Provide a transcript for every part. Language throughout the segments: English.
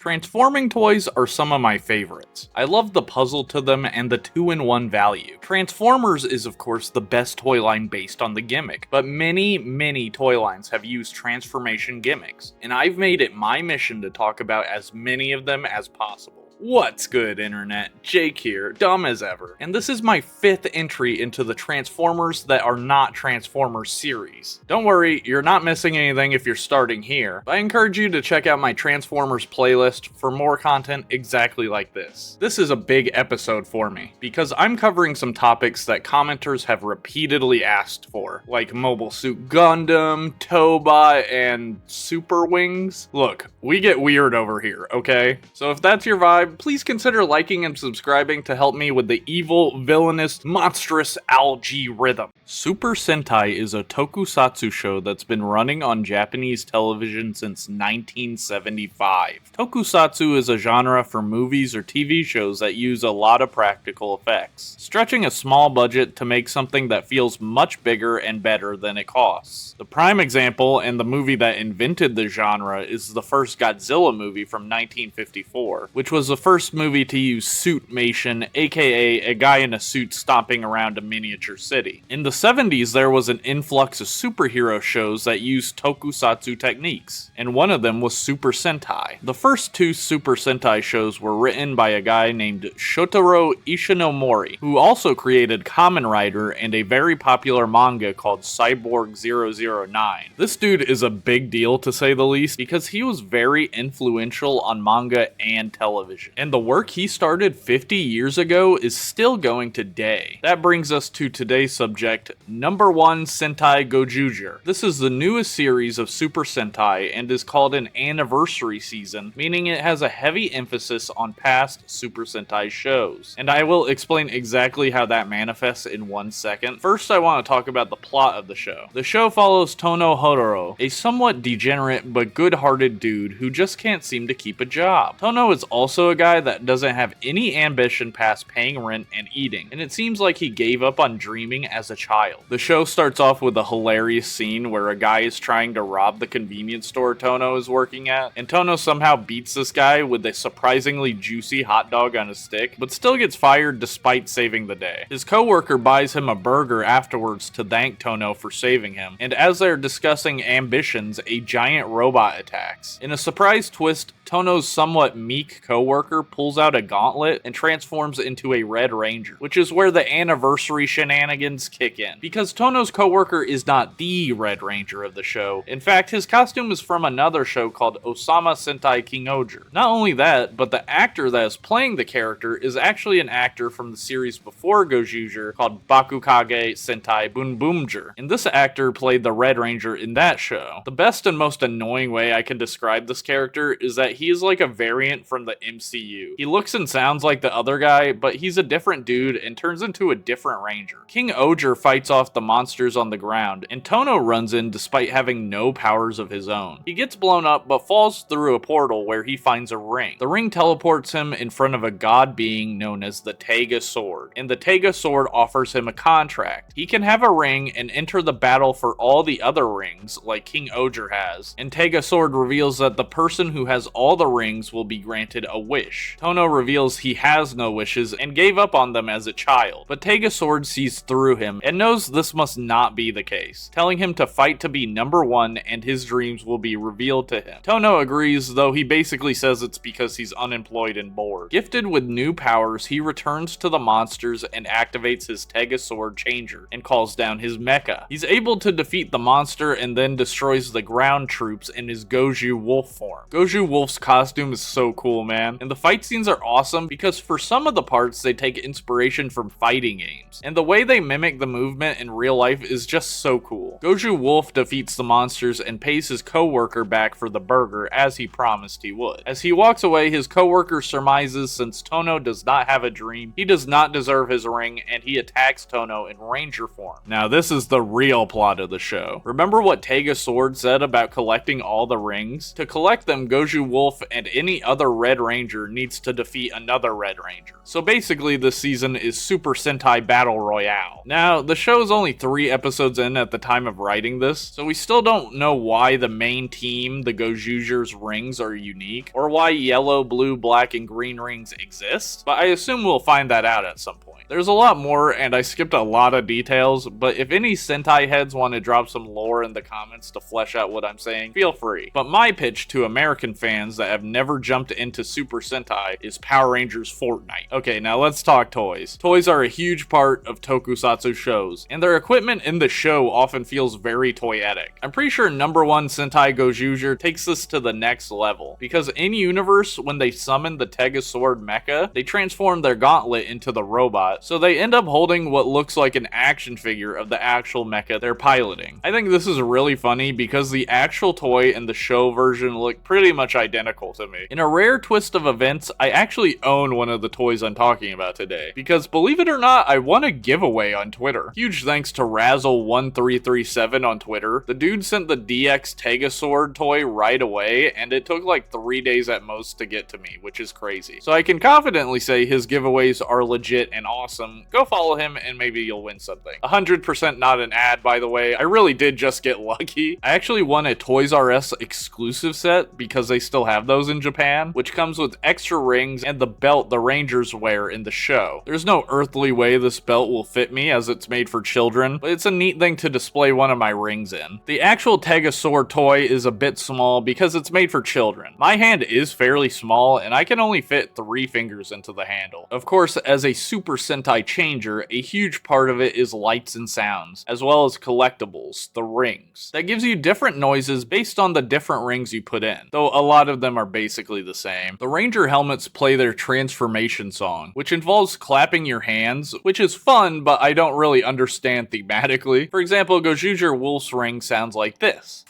Transforming toys are some of my favorites. I love the puzzle to them and the 2-in-1 value. Transformers is of course the best toy line based on the gimmick, but many toy lines have used transformation gimmicks, and I've made it my mission to talk about as many of them as possible. What's good, internet? Jake here, dumb as ever, and this is my 5th entry into the Transformers that are not Transformers series. Don't worry, you're not missing anything if you're starting here, but I encourage you to check out my Transformers playlist for more content exactly like this. This is a big episode for me, because I'm covering some topics that commenters have repeatedly asked for, like Mobile Suit Gundam, Tobot, and Super Wings. Look, we get weird over here, okay? So if that's your vibe, please consider liking and subscribing to help me with the evil, villainous, monstrous algae rhythm. Super Sentai is a tokusatsu show that's been running on Japanese television since 1975. Tokusatsu is a genre for movies or TV shows that use a lot of practical effects, stretching a small budget to make something that feels much bigger and better than it costs. The prime example, and the movie that invented the genre, is the first Godzilla movie from 1954, which was the first movie to use suitmation, aka a guy in a suit stomping around a miniature city. In the 70s, there was an influx of superhero shows that used tokusatsu techniques, and one of them was Super Sentai. The first 2 Super Sentai shows were written by a guy named Shotaro Ishinomori, who also created Kamen Rider and a very popular manga called Cyborg 009. This dude is a big deal to say the least, because he was very influential on manga and television, and the work he started 50 years ago is still going today. That brings us to today's subject, number 1 Sentai Gozyuger. This is the newest series of Super Sentai and is called an anniversary season, meaning it has a heavy emphasis on past Super Sentai shows, and I will explain exactly how that manifests in 1 second. First, I want to talk about the plot of the show. The show follows Tono Hodoro, a somewhat degenerate but good-hearted dude who just can't seem to keep a job. Tono is also a guy that doesn't have any ambition past paying rent and eating, and it seems like he gave up on dreaming as a child. The show starts off with a hilarious scene where a guy is trying to rob the convenience store Tono is working at, and Tono somehow beats this guy with a surprisingly juicy hot dog on a stick, but still gets fired despite saving the day. His coworker buys him a burger afterwards to thank Tono for saving him, and as they're discussing ambitions, a giant robot attacks. In a surprise twist, Tono's somewhat meek coworker pulls out a gauntlet and transforms into a Red Ranger, which is where the anniversary shenanigans kick in. Because Tono's coworker is not the Red Ranger of the show, in fact his costume is from another show called Osama Sentai Kingoger. Not only that, but the actor that is playing the character is actually an actor from the series before Gozyuger called Bakukage Sentai Bunbumger, and this actor played the Red Ranger in that show. The best and most annoying way I can describe this character is that he is like a variant from the MCU. He looks and sounds like the other guy, but he's a different dude and turns into a different ranger. King Oger fights off the monsters on the ground, and Tono runs in despite having no powers of his own. He gets blown up, but falls through a portal where he finds a ring. The ring teleports him in front of a god being known as the Tega Sword, and the Tega Sword offers him a contract. He can have a ring and enter the battle for all the other rings, like King Oger has, and Tega Sword reveals that the person who has all the rings will be granted a wish. Tono reveals he has no wishes and gave up on them as a child, but Tega Sword sees through him and knows this must not be the case, telling him to fight to be number 1 and his dreams will be revealed to him. Tono agrees, though he basically says it's because he's unemployed and bored. Gifted with new powers, he returns to the monsters and activates his Tega Sword changer and calls down his mecha. He's able to defeat the monster and then destroys the ground troops in his Goju Wolf form. Goju Wolf's costume is so cool, man, and the fight scenes are awesome because for some of the parts they take inspiration from fighting games, and the way they mimic the movement in real life is just so cool. Goju Wolf defeats the monsters and pays his coworker back for the burger as he promised he would. As he walks away, his coworker surmises since Tono does not have a dream, he does not deserve his ring, and he attacks Tono in Ranger form. Now this is the real plot of the show. Remember what Tega Sword said about collecting all the rings? To collect them, Goju Wolf Wolf and any other Red Ranger needs to defeat another Red Ranger. So basically this season is Super Sentai Battle Royale. Now, the show is only 3 episodes in at the time of writing this, so we still don't know why the main team, the Gozyuger's rings, are unique, or why yellow, blue, black, and green rings exist, but I assume we'll find that out at some point. There's a lot more, and I skipped a lot of details, but if any Sentai heads want to drop some lore in the comments to flesh out what I'm saying, feel free. But my pitch to American fans that have never jumped into Super Sentai is Power Rangers Fortnite. Okay, now let's talk toys. Toys are a huge part of tokusatsu shows, and their equipment in the show often feels very toyetic. I'm pretty sure #1 Sentai Gozyuger takes this to the next level, because in-universe, when they summon the Tegasword mecha, they transform their gauntlet into the robot, so they end up holding what looks like an action figure of the actual mecha they're piloting. I think this is really funny because the actual toy and the show version look pretty much identical to me. In a rare twist of events, I actually own one of the toys I'm talking about today, because believe it or not, I won a giveaway on Twitter. Huge thanks to Razzle1337 on Twitter. The dude sent the DX Tegasword toy right away, and it took like 3 days at most to get to me, which is crazy. So I can confidently say his giveaways are legit and awesome. Go follow him and maybe you'll win something. 100% not an ad, by the way. I really did just get lucky. I actually won a Toys R Us exclusive set because they still have those in Japan, which comes with extra rings and the belt the Rangers wear in the show. There's no earthly way this belt will fit me as it's made for children, but it's a neat thing to display one of my rings in. The actual Tegasword toy is a bit small because it's made for children. My hand is fairly small and I can only fit 3 fingers into the handle. Of course, as a Super Sentai changer, a huge part of it is lights and sounds, as well as collectibles, the rings. That gives you different noises based on the different rings you put in, though a lot of them are basically the same. The Ranger helmets play their transformation song, which involves clapping your hands, which is fun, but I don't really understand thematically. For example, Gozyuger Wolf's ring sounds like this.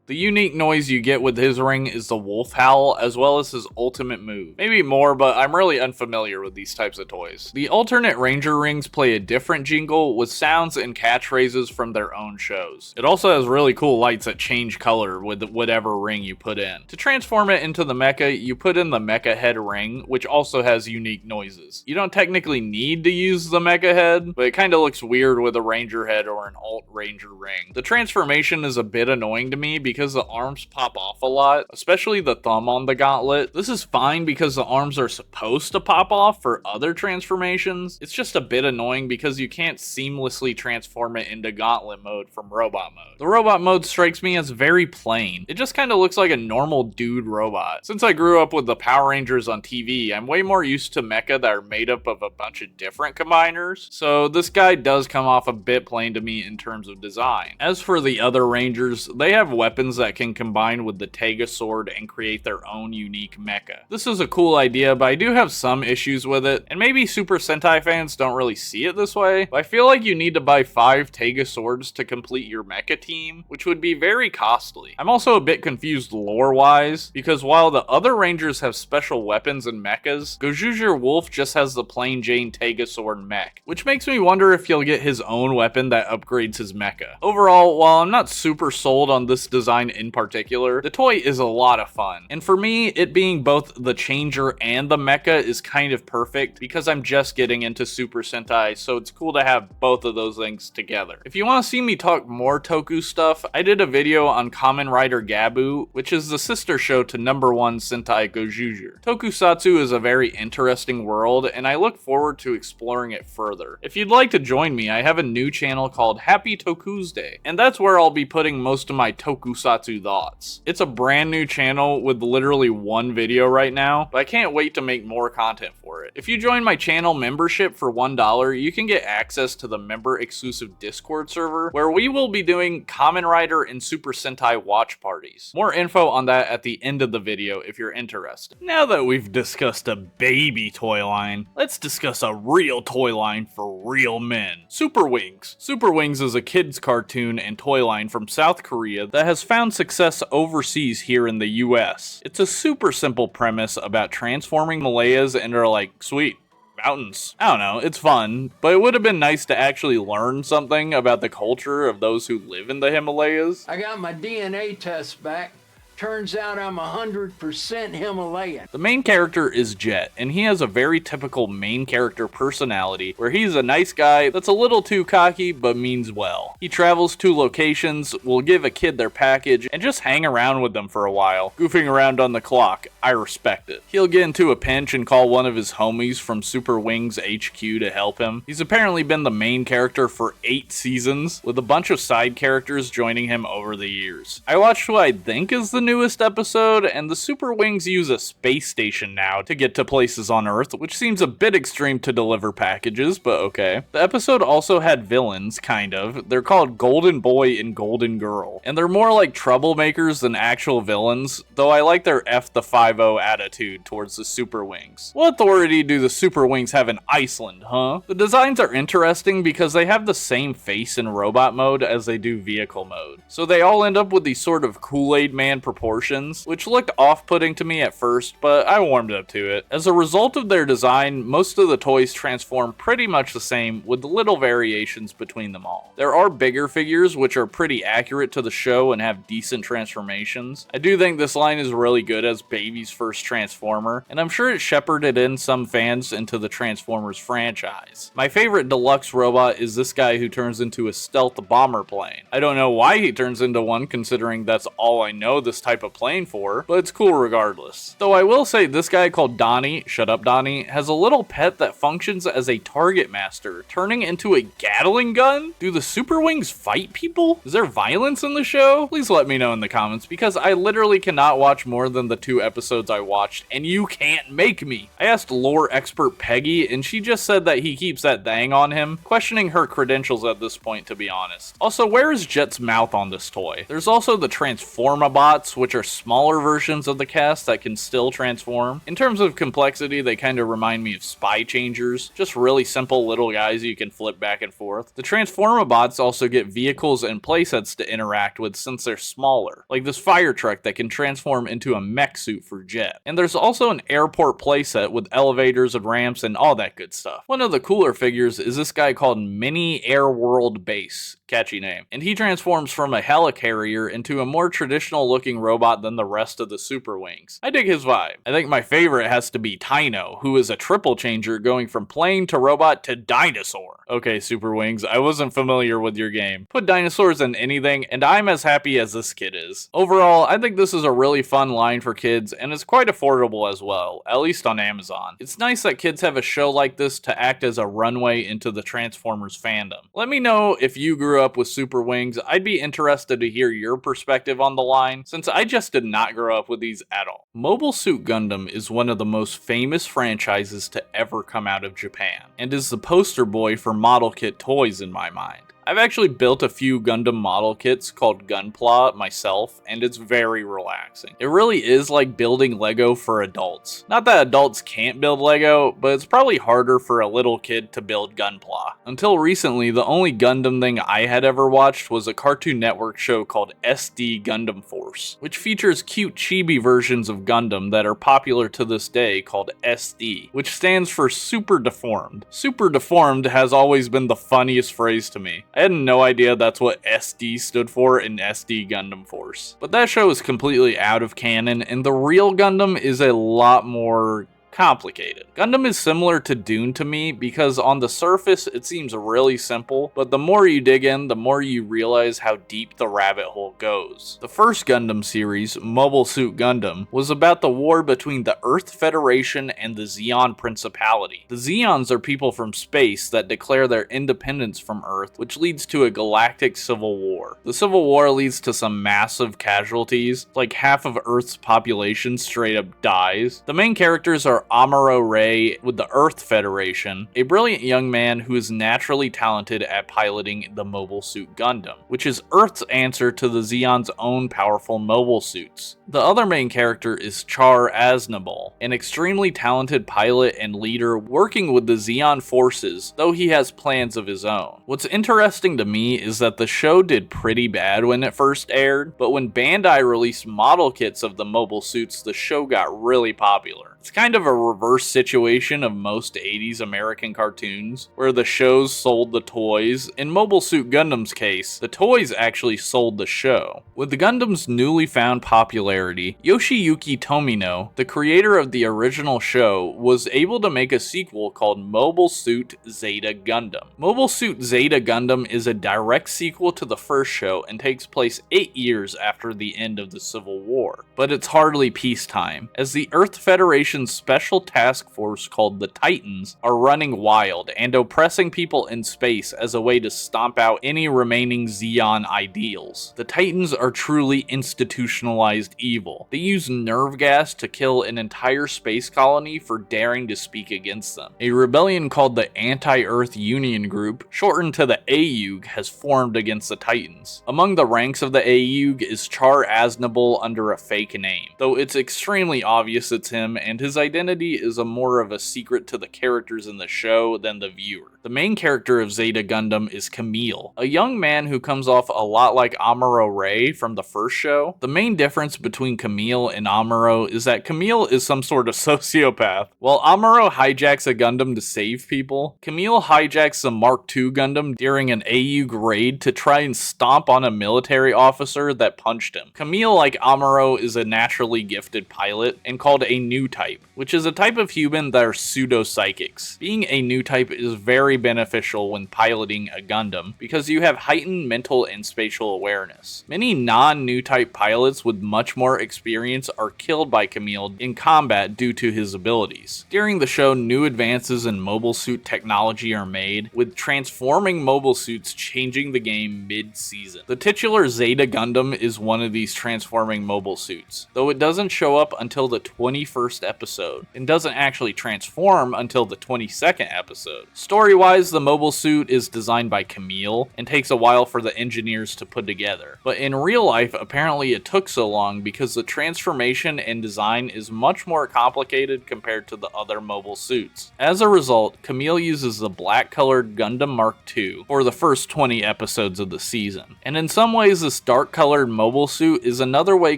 The unique noise you get with his ring is the wolf howl, as well as his ultimate move. Maybe more, but I'm really unfamiliar with these types of toys. The alternate Ranger rings play a different jingle with sounds and catchphrases from their own shows. It also has really cool lights that change color with whatever ring you put in. To transform it into the mecha, you put in the mecha head ring, which also has unique noises. You don't technically need to use the mecha head, but it kinda looks weird with a Ranger head or an alt Ranger ring. The transformation is a bit annoying to me because the arms pop off a lot, especially the thumb on the gauntlet. This is fine because the arms are supposed to pop off for other transformations. It's just a bit annoying because you can't seamlessly transform it into gauntlet mode from robot mode. The robot mode strikes me as very plain. It just kind of looks like a normal dude robot. Since I grew up with the Power Rangers on TV, I'm way more used to mecha that are made up of a bunch of different combiners, so this guy does come off a bit plain to me in terms of design. As for the other Rangers, they have weapons that can combine with the Tegasword and create their own unique mecha. This is a cool idea, but I do have some issues with it, and maybe Super Sentai fans don't really see it this way, but I feel like you need to buy 5 Tegaswords to complete your mecha team, which would be very costly. I'm also a bit confused lore-wise, because while the other Rangers have special weapons and mechas, Gozyuger Wolf just has the plain Jane Tegasword mech, which makes me wonder if he'll get his own weapon that upgrades his mecha. Overall, while I'm not super sold on this design in particular, the toy is a lot of fun, and for me, it being both the changer and the mecha is kind of perfect because I'm just getting into Super Sentai, so it's cool to have both of those things together. If you want to see me talk more Toku stuff, I did a video on Kamen Rider Gabu, which is the sister show to #1 Sentai Gozyuger. Tokusatsu is a very interesting world, and I look forward to exploring it further. If you'd like to join me, I have a new channel called Happy Tokusday, and that's where I'll be putting most of my Tokusatsu Tokusatsu Thoughts. It's a brand new channel with literally one video right now, but I can't wait to make more content for it. If you join my channel membership for $1, you can get access to the member exclusive Discord server where we will be doing Kamen Rider and Super Sentai watch parties. More info on that at the end of the video if you're interested. Now that we've discussed a baby toy line, let's discuss a real toy line for real men. Super Wings. Super Wings is a kids cartoon and toy line from South Korea that has found success overseas here in the US. It's a super simple premise about transforming Malayas and are like, sweet, mountains. I don't know, it's fun, but it would have been nice to actually learn something about the culture of those who live in the Himalayas. I got my DNA test back. Turns out I'm 100% Himalayan. The main character is Jet, and he has a very typical main character personality where he's a nice guy that's a little too cocky but means well. He travels to locations, will give a kid their package, and just hang around with them for a while, goofing around on the clock. I respect it. He'll get into a pinch and call one of his homies from Super Wings HQ to help him. He's apparently been the main character for 8 seasons, with a bunch of side characters joining him over the years. I watched what I think is the newest episode, and the Super Wings use a space station now to get to places on Earth, which seems a bit extreme to deliver packages, but okay. The episode also had villains, kind of. They're called Golden Boy and Golden Girl, and they're more like troublemakers than actual villains, though I like their F the 5-0 attitude towards the Super Wings. What authority do the Super Wings have in Iceland, huh? The designs are interesting because they have the same face in robot mode as they do vehicle mode, so they all end up with these sort of Kool-Aid Man proportions, which looked off-putting to me at first, but I warmed up to it. As a result of their design, most of the toys transform pretty much the same, with little variations between them all. There are bigger figures which are pretty accurate to the show and have decent transformations. I do think this line is really good as Baby's first Transformer, and I'm sure it shepherded in some fans into the Transformers franchise. My favorite deluxe robot is this guy who turns into a stealth bomber plane. I don't know why he turns into one, considering that's all I know this type of plane for, but it's cool regardless. Though I will say this guy called Donnie, shut up Donnie, has a little pet that functions as a target master, turning into a Gatling gun? Do the Super Wings fight people? Is there violence in the show? Please let me know in the comments, because I literally cannot watch more than the 2 episodes I watched, and you can't make me. I asked lore expert Peggy, and she just said that he keeps that thing on him, questioning her credentials at this point, to be honest. Also, where is Jet's mouth on this toy? There's also the Transformabots, which are smaller versions of the cast that can still transform. In terms of complexity, they kind of remind me of Spy Changers, just really simple little guys you can flip back and forth. The Transformabots also get vehicles and playsets to interact with since they're smaller, like this fire truck that can transform into a mech suit for Jet. And there's also an airport playset with elevators and ramps and all that good stuff. One of the cooler figures is this guy called Mini Air World Base. Catchy name. And he transforms from a helicarrier into a more traditional looking robot than the rest of the Super Wings. I dig his vibe. I think my favorite has to be Tyno, who is a triple changer going from plane to robot to dinosaur. Okay, Super Wings, I wasn't familiar with your game. Put dinosaurs in anything, and I'm as happy as this kid is. Overall, I think this is a really fun line for kids, and it's quite affordable as well, at least on Amazon. It's nice that kids have a show like this to act as a runway into the Transformers fandom. Let me know if you grew up with Super Wings. I'd be interested to hear your perspective on the line, since I just did not grow up with these at all. Mobile Suit Gundam is one of the most famous franchises to ever come out of Japan, and is the poster boy for model kit toys in my mind. I've actually built a few Gundam model kits called Gunpla myself, and it's very relaxing. It really is like building Lego for adults. Not that adults can't build Lego, but it's probably harder for a little kid to build Gunpla. Until recently, the only Gundam thing I had ever watched was a Cartoon Network show called SD Gundam Force, which features cute chibi versions of Gundam that are popular to this day called SD, which stands for Super Deformed. Super Deformed has always been the funniest phrase to me. I had no idea that's what SD stood for in SD Gundam Force. But that show is completely out of canon, and the real Gundam is a lot more complicated. Gundam is similar to Dune to me because on the surface it seems really simple, but the more you dig in, the more you realize how deep the rabbit hole goes. The first Gundam series, Mobile Suit Gundam, was about the war between the Earth Federation and the Zeon Principality. The Zeons are people from space that declare their independence from Earth, which leads to a galactic civil war. The civil war leads to some massive casualties, like half of Earth's population straight up dies. The main characters are Amuro Ray with the Earth Federation, a brilliant young man who is naturally talented at piloting the Mobile Suit Gundam, which is Earth's answer to the Zeon's own powerful mobile suits. The other main character is Char Aznable, an extremely talented pilot and leader working with the Zeon forces, though he has plans of his own. What's interesting to me is that the show did pretty bad when it first aired, but when Bandai released model kits of the mobile suits, the show got really popular. It's kind of a reverse situation of most 80s American cartoons, where the shows sold the toys. In Mobile Suit Gundam's case, the toys actually sold the show. With the Gundam's newly found popularity, Yoshiyuki Tomino, the creator of the original show, was able to make a sequel called Mobile Suit Zeta Gundam. Mobile Suit Zeta Gundam is a direct sequel to the first show and takes place 8 years after the end of the Civil War. But it's hardly peacetime, as the Earth Federation special task force called the Titans are running wild and oppressing people in space as a way to stomp out any remaining Zeon ideals. The Titans are truly institutionalized evil. They use nerve gas to kill an entire space colony for daring to speak against them. A rebellion called the Anti-Earth Union Group, shortened to the AUG, has formed against the Titans. Among the ranks of the AUG is Char Aznable under a fake name, though it's extremely obvious it's him, and his identity is more of a secret to the characters in the show than the viewer. The main character of Zeta Gundam is Camille, a young man who comes off a lot like Amuro Ray from the first show. The main difference between Camille and Amuro is that Camille is some sort of sociopath. While Amuro hijacks a Gundam to save people, Camille hijacks the Mark II Gundam during an AUG raid to try and stomp on a military officer that punched him. Camille, like Amuro, is a naturally gifted pilot and called a new type, which is a type of human that are pseudo-psychics. Being a new type is very beneficial when piloting a Gundam because you have heightened mental and spatial awareness. Many non-new type pilots with much more experience are killed by Camille in combat due to his abilities. During the show, new advances in mobile suit technology are made, with transforming mobile suits changing the game mid-season. The titular Zeta Gundam is one of these transforming mobile suits, though it doesn't show up until the 21st episode, and doesn't actually transform until the 22nd episode. Story-wise, the mobile suit is designed by Camille, and takes a while for the engineers to put together. But in real life, apparently it took so long because the transformation and design is much more complicated compared to the other mobile suits. As a result, Camille uses the black-colored Gundam Mark II for the first 20 episodes of the season. And in some ways, this dark-colored mobile suit is another way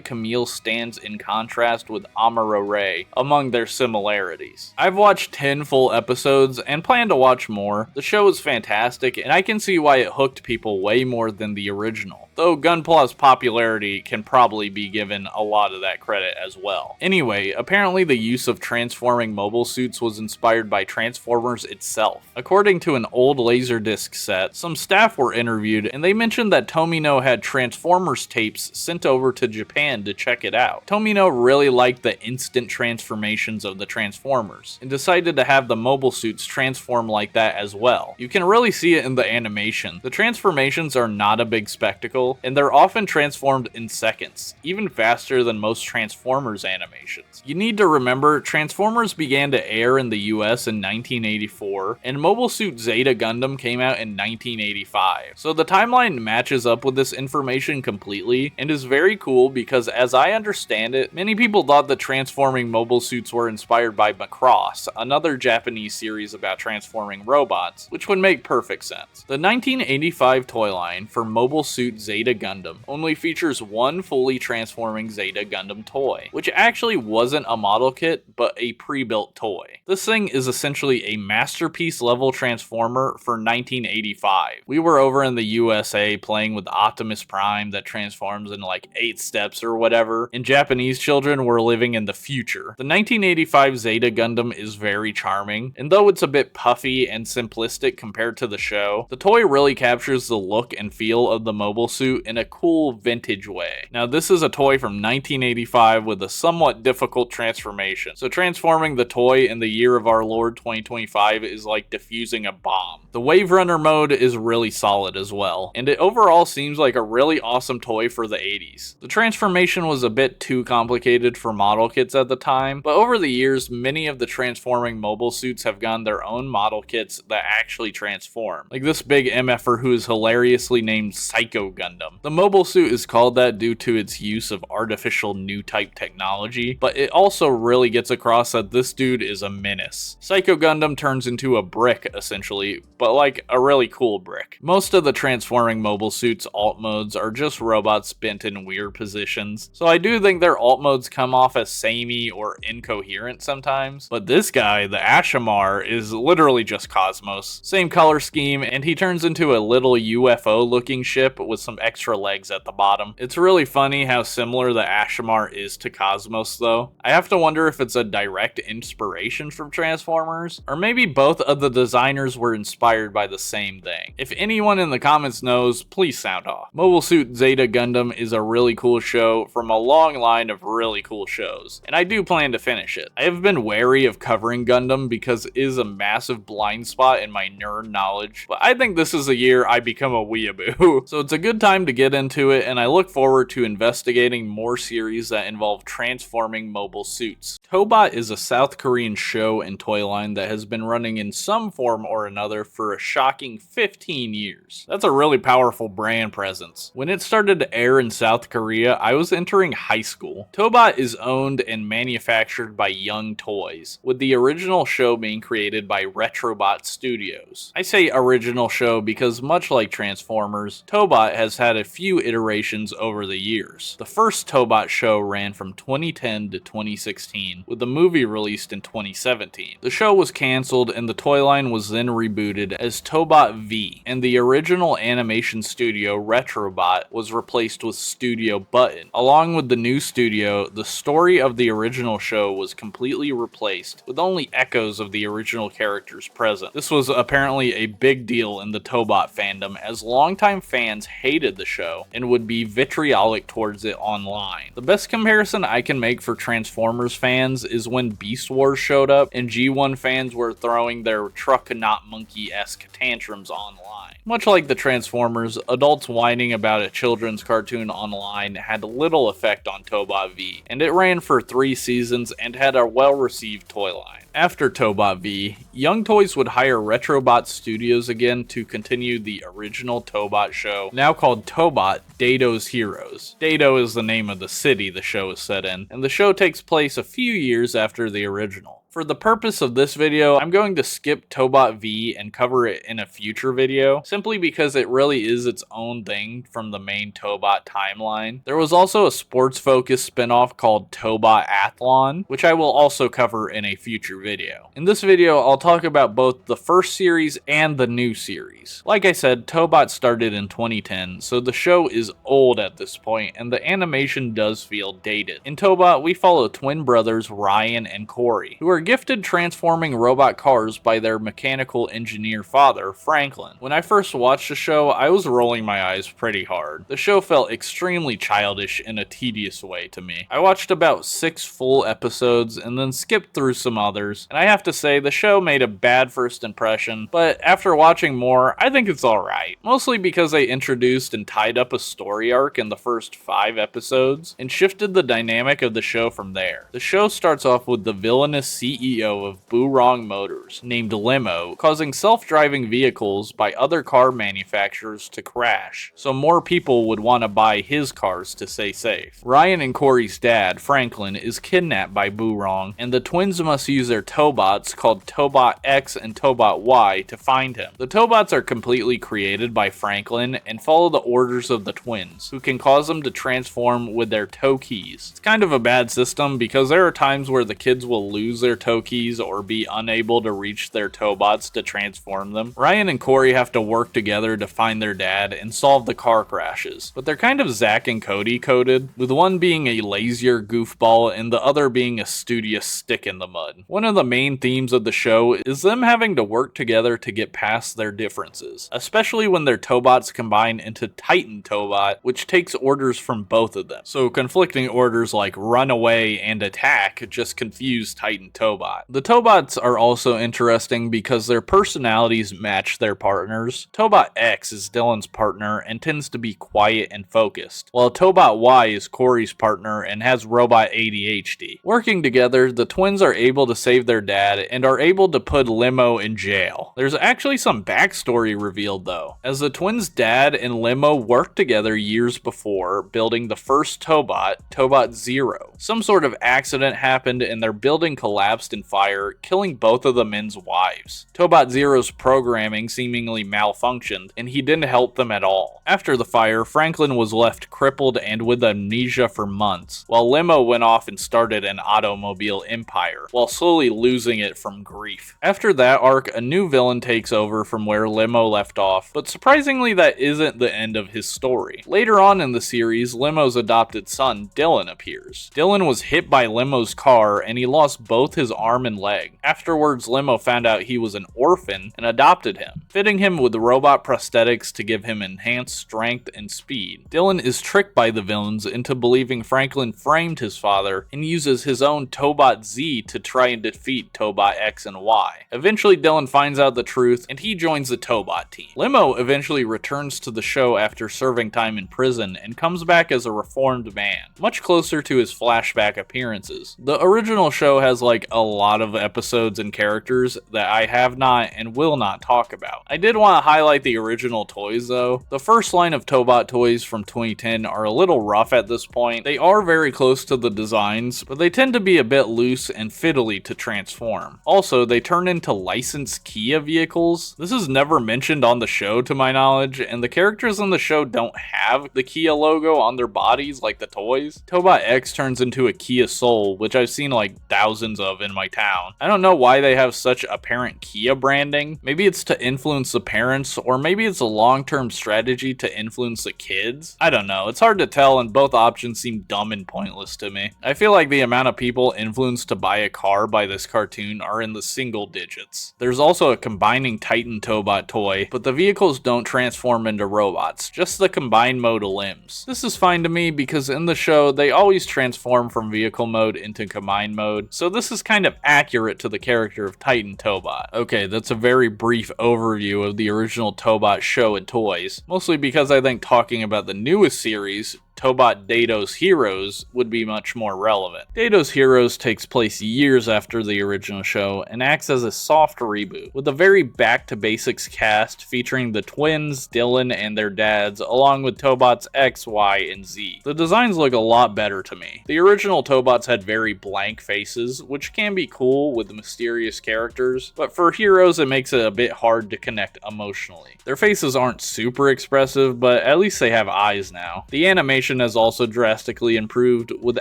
Camille stands in contrast with Amuro Ray among their similarities. I've watched 10 full episodes and plan to watch more. The show is fantastic, and I can see why it hooked people way more than the original, though Gunpla's popularity can probably be given a lot of that credit as well. Anyway, apparently the use of transforming mobile suits was inspired by Transformers itself. According to an old Laserdisc set, some staff were interviewed and they mentioned that Tomino had Transformers tapes sent over to Japan to check it out. Tomino really liked the instant transformations of the Transformers and decided to have the mobile suits transform like that as well. You can really see it in the animation. The transformations are not a big spectacle, and they're often transformed in seconds, even faster than most Transformers animations. You need to remember, Transformers began to air in the US in 1984, and Mobile Suit Zeta Gundam came out in 1985. So the timeline matches up with this information completely, and is very cool because, as I understand it, many people thought the transforming mobile suits were inspired by Macross, another Japanese series about transforming robots, which would make perfect sense. The 1985 toy line for Mobile Suit Zeta Zeta Gundam only features one fully transforming Zeta Gundam toy, which actually wasn't a model kit, but a pre-built toy. This thing is essentially a masterpiece level transformer for 1985. We were over in the USA playing with Optimus Prime that transforms in like 8 steps or whatever, and Japanese children were living in the future. The 1985 Zeta Gundam is very charming, and though it's a bit puffy and simplistic compared to the show, the toy really captures the look and feel of the mobile suit in a cool vintage way. Now this is a toy from 1985 with a somewhat difficult transformation, so transforming the toy in the year of our Lord 2025 is like defusing a bomb. The Wave Runner mode is really solid as well, and it overall seems like a really awesome toy for the 80s. The transformation was a bit too complicated for model kits at the time, but over the years many of the transforming mobile suits have gotten their own model kits that actually transform, like this big MFer who is hilariously named Psycho Gundam. The mobile suit is called that due to its use of artificial new type technology, but it also really gets across that this dude is a menace. Psycho Gundam turns into a brick essentially, but like a really cool brick. Most of the transforming mobile suits alt modes are just robots bent in weird positions, so I do think their alt modes come off as samey or incoherent sometimes, but this guy, the Ashamar, is literally just Cosmos. Same color scheme, and he turns into a little UFO looking ship with some extra legs at the bottom. It's really funny how similar the Ashamar is to Cosmos though. I have to wonder if it's a direct inspiration from Transformers, or maybe both of the designers were inspired by the same thing. If anyone in the comments knows, please sound off. Mobile Suit Zeta Gundam is a really cool show from a long line of really cool shows, and I do plan to finish it. I have been wary of covering Gundam because it is a massive blind spot in my nerd knowledge, but I think this is the year I become a weeaboo. So it's a good time to get into it, and I look forward to investigating more series that involve transforming mobile suits. Tobot is a South Korean show and toy line that has been running in some form or another for a shocking 15 years. That's a really powerful brand presence. When it started to air in South Korea, I was entering high school. Tobot is owned and manufactured by Young Toys, with the original show being created by Retrobot Studios. I say original show because much like Transformers, Tobot has had a few iterations over the years. The first Tobot show ran from 2010 to 2016, with the movie released in 2017. The show was cancelled and the toy line was then rebooted as Tobot V, and the original animation studio Retrobot was replaced with Studio Button. Along with the new studio, the story of the original show was completely replaced, with only echoes of the original characters present. This was apparently a big deal in the Tobot fandom, as longtime fans hated the show and would be vitriolic towards it online. The best comparison I can make for Transformers fans is when Beast Wars showed up and G1 fans were throwing their truck not monkey-esque tantrums online. Much like the Transformers, adults whining about a children's cartoon online had little effect on Tobot V, and it ran for 3 seasons and had a well-received toy line. After Tobot V, Young Toys would hire Retrobot Studios again to continue the original Tobot show, now called Tobot Daedo's Heroes. Daedo is the name of the city the show is set in, and the show takes place a few years after the original. For the purpose of this video, I'm going to skip Tobot V and cover it in a future video, simply because it really is its own thing from the main Tobot timeline. There was also a sports-focused spinoff called Tobot Athlon, which I will also cover in a future video. In this video, I'll talk about both the first series and the new series. Like I said, Tobot started in 2010, so the show is old at this point, and the animation does feel dated. In Tobot, we follow twin brothers Ryan and Corey, who are gifted transforming robot cars by their mechanical engineer father, Franklin. When I first watched the show, I was rolling my eyes pretty hard. The show felt extremely childish in a tedious way to me. I watched about 6 full episodes and then skipped through some others, and I have to say the show made a bad first impression, but after watching more, I think it's alright. Mostly because they introduced and tied up a story arc in the first 5 episodes, and shifted the dynamic of the show from there. The show starts off with the villainous CEO of Burong Motors, named Limo, causing self-driving vehicles by other car manufacturers to crash, so more people would want to buy his cars to stay safe. Ryan and Corey's dad, Franklin, is kidnapped by Burong, and the twins must use their Tobots called Tobot X and Tobot Y to find him. The Tobots are completely created by Franklin and follow the orders of the twins, who can cause them to transform with their toe keys. It's kind of a bad system because there are times where the kids will lose their toe keys or be unable to reach their Tobots to transform them. Ryan and Corey have to work together to find their dad and solve the car crashes, but they're kind of Zack and Cody coded, with one being a lazier goofball and the other being a studious stick in the mud. One of the main themes of the show is them having to work together to get past their differences, especially when their Tobots combine into Titan Tobot, which takes orders from both of them. So conflicting orders like run away and attack just confuse Titan Tobot. The Tobots are also interesting because their personalities match their partners. Tobot X is Dylan's partner and tends to be quiet and focused, while Tobot Y is Corey's partner and has robot ADHD. Working together, the twins are able to save their dad and are able to put Limo in jail. There's actually some backstory revealed though, as the twins' dad and Limo worked together years before building the first Tobot, Tobot Zero. Some sort of accident happened and their building collapsed in fire, killing both of the men's wives. Tobot Zero's programming seemingly malfunctioned, and he didn't help them at all. After the fire, Franklin was left crippled and with amnesia for months, while Limo went off and started an automobile empire, while slowly losing it from grief. After that arc, a new villain takes over from where Limo left off, but surprisingly that isn't the end of his story. Later on in the series, Limo's adopted son, Dylan, appears. Dylan was hit by Limo's car and he lost both his arm and leg. Afterwards, Limo found out he was an orphan and adopted him, fitting him with robot prosthetics to give him enhanced strength and speed. Dylan is tricked by the villains into believing Franklin framed his father and uses his own Tobot Z to try and defeat Tobot X and Y. Eventually, Dylan finds out the truth and he joins the Tobot team. Limo eventually returns to the show after serving time in prison and comes back as a reformed man, much closer to his flashback appearances. The original show has like a lot of episodes and characters that I have not and will not talk about. I did want to highlight the original toys though. The first line of Tobot toys from 2010 are a little rough at this point. They are very close to the designs, but they tend to be a bit loose and fiddly to transform. Also, they turn into licensed Kia vehicles. This is never mentioned on the show to my knowledge, and the characters in the show don't have the Kia logo on their bodies like the toys. Tobot X turns into a Kia Soul, which I've seen like thousands of in my town. I don't know why they have such apparent Kia branding. Maybe it's to influence the parents, or maybe it's a long-term strategy to influence the kids. I don't know. It's hard to tell, and both options seem dumb and pointless to me. I feel like the amount of people influenced to buy a car by this cartoon are in the single digits. There's also a combining Titan Tobot toy, but the vehicles don't transform into robots, just the combined mode limbs. This is fine to me because in the show, they always transform from vehicle mode into combined mode, so this is kind of accurate to the character of Titan Tobot. Okay, that's a very brief overview of the original Tobot show and toys, mostly because I think talking about the newest series, Tobot Daedo's Heroes, would be much more relevant. Daedo's Heroes takes place years after the original show and acts as a soft reboot, with a very back-to-basics cast featuring the twins, Dylan, and their dads, along with Tobots X, Y, and Z. The designs look a lot better to me. The original Tobots had very blank faces, which can be cool with mysterious characters, but for Heroes it makes it a bit hard to connect emotionally. Their faces aren't super expressive, but at least they have eyes now. The animation has also drastically improved, with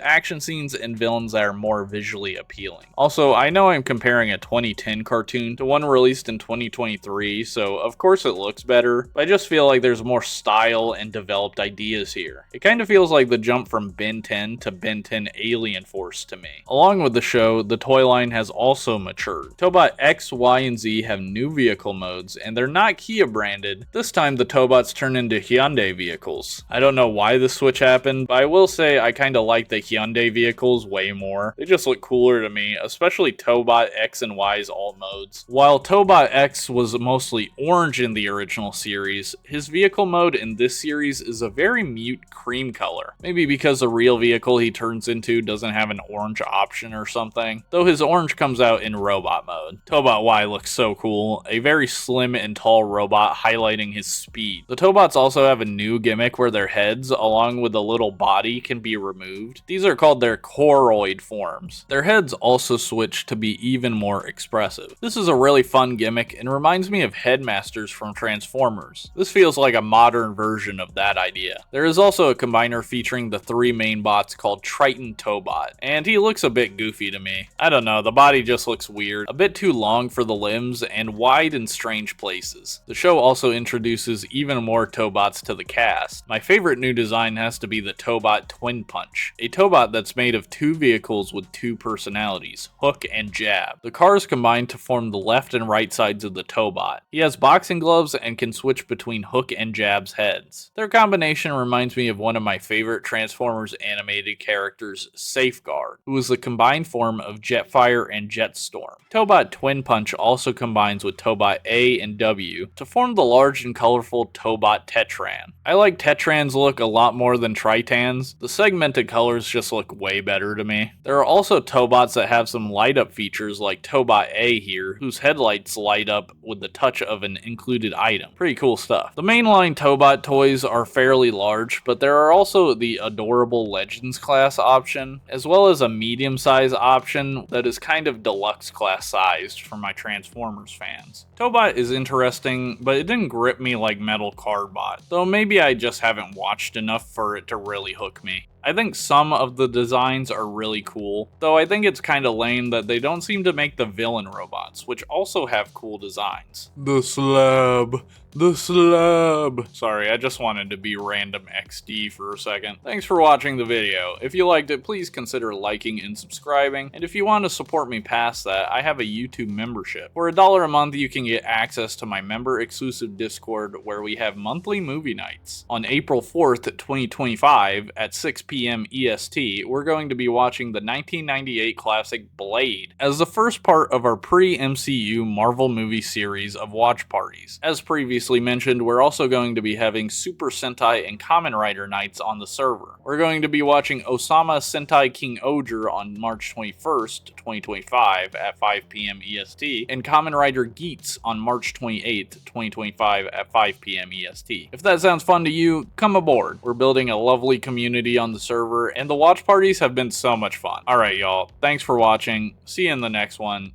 action scenes and villains that are more visually appealing. Also, I know I'm comparing a 2010 cartoon to one released in 2023, so of course it looks better, but I just feel like there's more style and developed ideas here. It kind of feels like the jump from Ben 10 to Ben 10 Alien Force to me. Along with the show, the toy line has also matured. Tobot X, Y, and Z have new vehicle modes, and they're not Kia branded. This time the Tobots turn into Hyundai vehicles. I don't know why the switch switch happened, but I will say I kinda like the Hyundai vehicles way more. They just look cooler to me, especially Tobot X and Y's alt modes. While Tobot X was mostly orange in the original series, his vehicle mode in this series is a very mute cream color. Maybe because the real vehicle he turns into doesn't have an orange option or something, though his orange comes out in robot mode. Tobot Y looks so cool, a very slim and tall robot highlighting his speed. The Tobots also have a new gimmick where their heads, along with the little body, can be removed. These are called their choroid forms. Their heads also switch to be even more expressive. This is a really fun gimmick and reminds me of Headmasters from Transformers. This feels like a modern version of that idea. There is also a combiner featuring the 3 main bots called Triton Tobot, and he looks a bit goofy to me. I don't know, the body just looks weird, a bit too long for the limbs, and wide in strange places. The show also introduces even more Tobots to the cast. My favorite new design has to be the Tobot Twin Punch, a Tobot that's made of 2 vehicles with 2 personalities, Hook and Jab. The cars combine to form the left and right sides of the Tobot. He has boxing gloves and can switch between Hook and Jab's heads. Their combination reminds me of one of my favorite Transformers animated characters, Safeguard, who is the combined form of Jetfire and Jetstorm. Tobot Twin Punch also combines with Tobot A and W to form the large and colorful Tobot Tetran. I like Tetran's look a lot more than Tritan's. The segmented colors just look way better to me. There are also Tobots that have some light up features like Tobot A here, whose headlights light up with the touch of an included item. Pretty cool stuff. The mainline Tobot toys are fairly large, but there are also the adorable Legends class option, as well as a medium size option that is kind of deluxe class sized for my Transformers fans. Tobot is interesting, but it didn't grip me like Metal Cardbot, though maybe I just haven't watched enough for it to really hook me. I think some of the designs are really cool, though I think it's kinda lame that they don't seem to make the villain robots, which also have cool designs. The slab. Sorry, I just wanted to be random XD for a second. Thanks for watching the video. If you liked it, please consider liking and subscribing, and if you want to support me past that, I have a YouTube membership. For $1 a month, you can get access to my member-exclusive Discord where we have monthly movie nights. On April 4th, 2025, at 6 p.m. EST, we're going to be watching the 1998 classic Blade as the first part of our pre-MCU Marvel movie series of watch parties. As previously mentioned, we're also going to be having Super Sentai and Kamen Rider nights on the server. We're going to be watching Osama Sentai King Oger on March 21st, 2025 at 5 p.m. EST, and Kamen Rider Geats on March 28th, 2025 at 5 p.m. EST. If that sounds fun to you, come aboard. We're building a lovely community on the server, and the watch parties have been so much fun. Alright y'all, thanks for watching, see you in the next one,